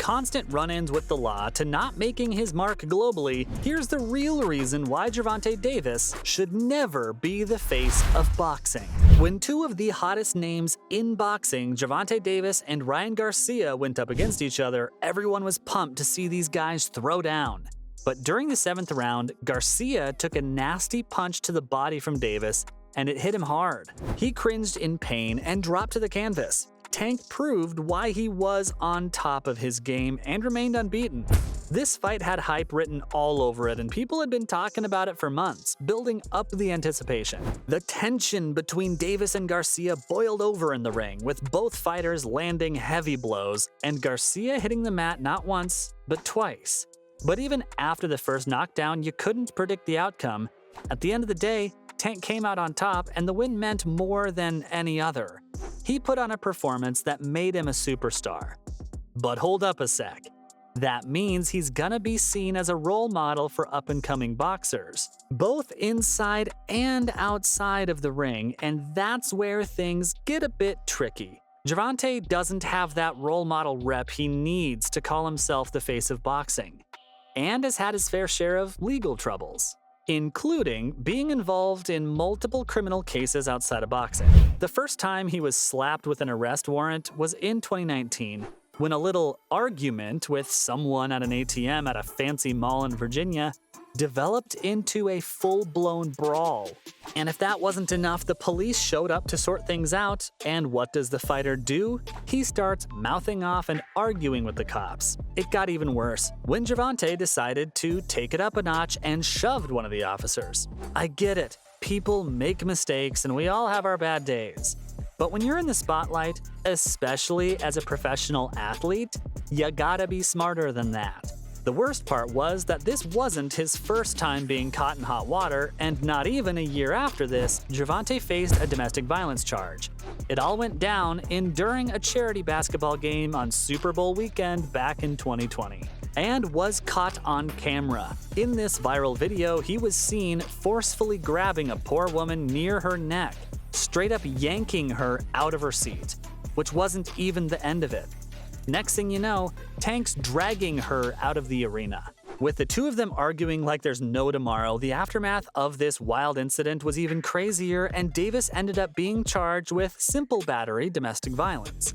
constant run-ins with the law to not making his mark globally, here's the real reason why Gervonta Davis should never be the face of boxing. When two of the hottest names in boxing, Gervonta Davis and Ryan Garcia, went up against each other, everyone was pumped to see these guys throw down. But during the 7th round, Garcia took a nasty punch to the body from Davis, and it hit him hard. He cringed in pain and dropped to the canvas. Tank proved why he was on top of his game and remained unbeaten. This fight had hype written all over it, and people had been talking about it for months, building up the anticipation. The tension between Davis and Garcia boiled over in the ring, with both fighters landing heavy blows, and Garcia hitting the mat not once, but twice. But even after the first knockdown, you couldn't predict the outcome. At the end of the day, Tank came out on top, and the win meant more than any other. He put on a performance that made him a superstar. But hold up a sec. That means he's gonna be seen as a role model for up-and-coming boxers, both inside and outside of the ring, and that's where things get a bit tricky. Gervonta doesn't have that role model rep he needs to call himself the face of boxing, and has had his fair share of legal troubles, including being involved in multiple criminal cases outside of boxing. The first time he was slapped with an arrest warrant was in 2019, when a little argument with someone at an ATM at a fancy mall in Virginia developed into a full-blown brawl. And if that wasn't enough, the police showed up to sort things out, and what does the fighter do? He starts mouthing off and arguing with the cops. It got even worse when Gervonta decided to take it up a notch and shoved one of the officers. I get it, people make mistakes and we all have our bad days. But when you're in the spotlight, especially as a professional athlete, you gotta be smarter than that. The worst part was that this wasn't his first time being caught in hot water, and not even a year after this, Gervonta faced a domestic violence charge. It all went down during a charity basketball game on Super Bowl weekend back in 2020, and was caught on camera. In this viral video, he was seen forcefully grabbing a poor woman near her neck, straight up yanking her out of her seat, which wasn't even the end of it. Next thing you know, Tank's dragging her out of the arena. With the two of them arguing like there's no tomorrow, the aftermath of this wild incident was even crazier, and Davis ended up being charged with simple battery domestic violence.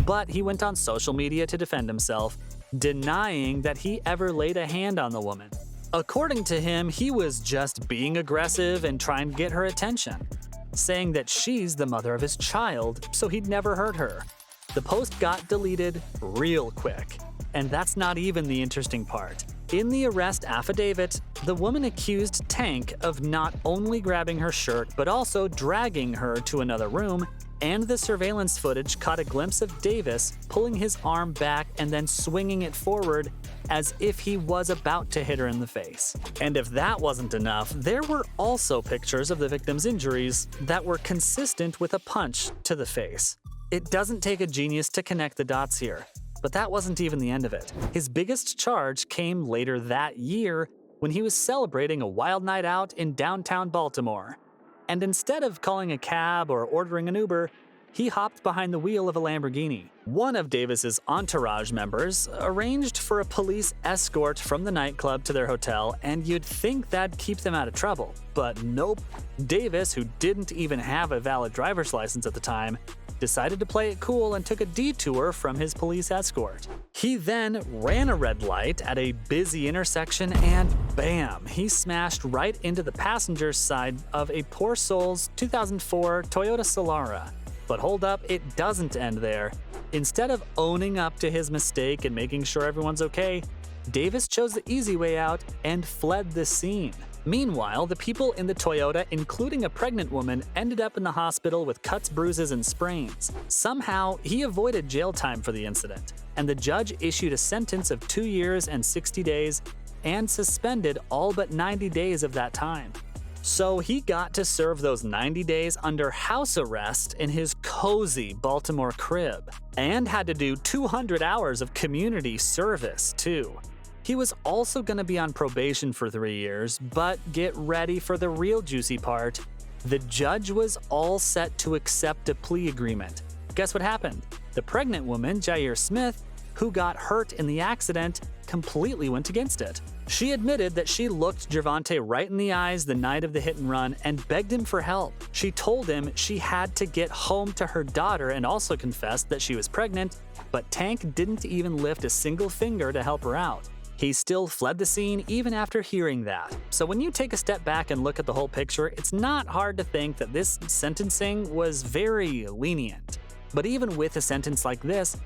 But he went on social media to defend himself, denying that he ever laid a hand on the woman. According to him, he was just being aggressive and trying to get her attention, saying that she's the mother of his child, so he'd never hurt her. The post got deleted real quick. And that's not even the interesting part. In the arrest affidavit, the woman accused Tank of not only grabbing her shirt, but also dragging her to another room, and the surveillance footage caught a glimpse of Davis pulling his arm back and then swinging it forward as if he was about to hit her in the face. And if that wasn't enough, there were also pictures of the victim's injuries that were consistent with a punch to the face. It doesn't take a genius to connect the dots here, but that wasn't even the end of it. His biggest charge came later that year when he was celebrating a wild night out in downtown Baltimore. And instead of calling a cab or ordering an Uber, he hopped behind the wheel of a Lamborghini. One of Davis's entourage members arranged for a police escort from the nightclub to their hotel, and you'd think that'd keep them out of trouble. But nope. Davis, who didn't even have a valid driver's license at the time, decided to play it cool and took a detour from his police escort. He then ran a red light at a busy intersection and bam, he smashed right into the passenger side of a poor soul's 2004 Toyota Solara. But hold up, it doesn't end there. Instead of owning up to his mistake and making sure everyone's okay, Davis chose the easy way out and fled the scene. Meanwhile, the people in the Toyota, including a pregnant woman, ended up in the hospital with cuts, bruises, and sprains. Somehow, he avoided jail time for the incident, and the judge issued a sentence of 2 years and 60 days and suspended all but 90 days of that time. So he got to serve those 90 days under house arrest in his cozy Baltimore crib, and had to do 200 hours of community service, too. He was also going to be on probation for 3 years, but get ready for the real juicy part. The judge was all set to accept a plea agreement. Guess what happened? The pregnant woman, Jair Smith, who got hurt in the accident, completely went against it. She admitted that she looked Gervonta right in the eyes the night of the hit and run and begged him for help. She told him she had to get home to her daughter and also confessed that she was pregnant, but Tank didn't even lift a single finger to help her out. He still fled the scene even after hearing that. So when you take a step back and look at the whole picture, it's not hard to think that this sentencing was very lenient. But even with a sentence like this,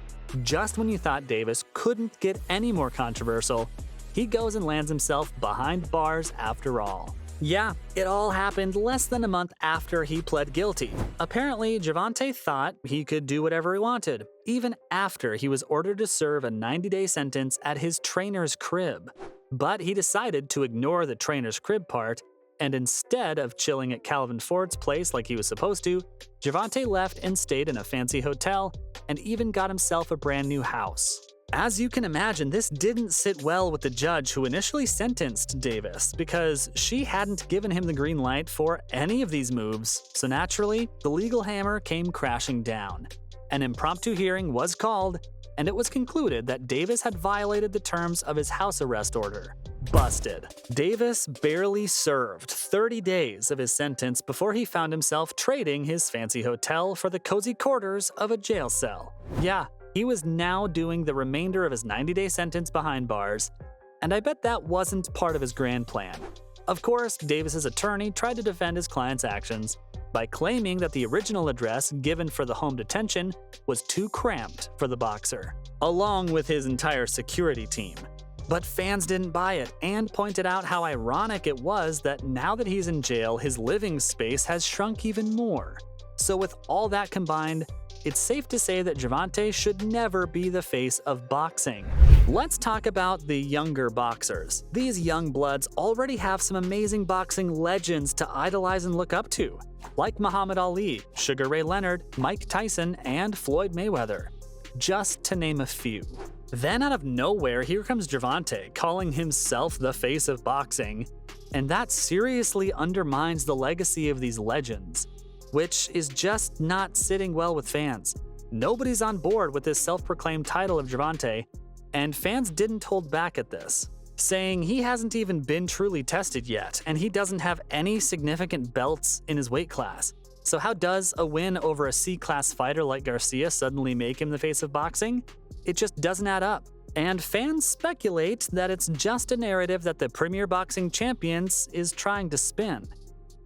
just when you thought Davis couldn't get any more controversial, he goes and lands himself behind bars after all. Yeah, it all happened less than a month after he pled guilty. Apparently, Gervonta thought he could do whatever he wanted, even after he was ordered to serve a 90-day sentence at his trainer's crib. But he decided to ignore the trainer's crib part, and instead of chilling at Calvin Ford's place like he was supposed to, Gervonta left and stayed in a fancy hotel, and even got himself a brand new house. As you can imagine, this didn't sit well with the judge who initially sentenced Davis because she hadn't given him the green light for any of these moves, so naturally, the legal hammer came crashing down. An impromptu hearing was called, and it was concluded that Davis had violated the terms of his house arrest order. Busted. Davis barely served 30 days of his sentence before he found himself trading his fancy hotel for the cozy quarters of a jail cell. Yeah, he was now doing the remainder of his 90-day sentence behind bars, and I bet that wasn't part of his grand plan. Of course, Davis's attorney tried to defend his client's actions by claiming that the original address given for the home detention was too cramped for the boxer, along with his entire security team. But fans didn't buy it and pointed out how ironic it was that now that he's in jail, his living space has shrunk even more. So with all that combined, it's safe to say that Gervonta should never be the face of boxing. Let's talk about the younger boxers. These young bloods already have some amazing boxing legends to idolize and look up to, like Muhammad Ali, Sugar Ray Leonard, Mike Tyson, and Floyd Mayweather, just to name a few. Then out of nowhere, here comes Gervonta, calling himself the face of boxing, and that seriously undermines the legacy of these legends, which is just not sitting well with fans. Nobody's on board with this self-proclaimed title of Gervonta, and fans didn't hold back at this, saying he hasn't even been truly tested yet, and he doesn't have any significant belts in his weight class. So how does a win over a C-class fighter like Garcia suddenly make him the face of boxing? It just doesn't add up. And fans speculate that it's just a narrative that the Premier Boxing Champions is trying to spin.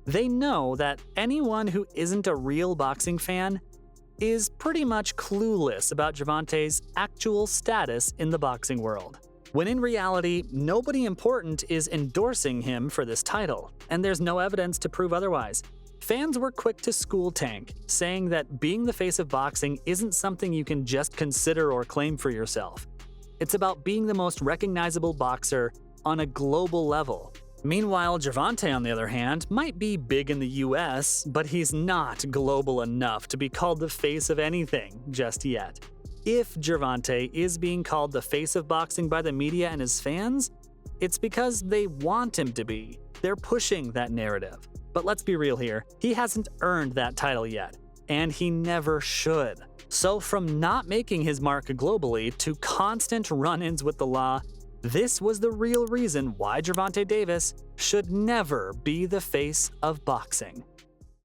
They know that anyone who isn't a real boxing fan is pretty much clueless about Gervonta's actual status in the boxing world, when in reality, nobody important is endorsing him for this title, and there's no evidence to prove otherwise. Fans were quick to school Tank, saying that being the face of boxing isn't something you can just consider or claim for yourself. It's about being the most recognizable boxer on a global level. Meanwhile, Gervonta, on the other hand, might be big in the US, but he's not global enough to be called the face of anything just yet. If Gervonta is being called the face of boxing by the media and his fans, it's because they want him to be. They're pushing that narrative. But let's be real here, he hasn't earned that title yet, and he never should. So from not making his mark globally to constant run-ins with the law, this was the real reason why Gervonta Davis should never be the face of boxing.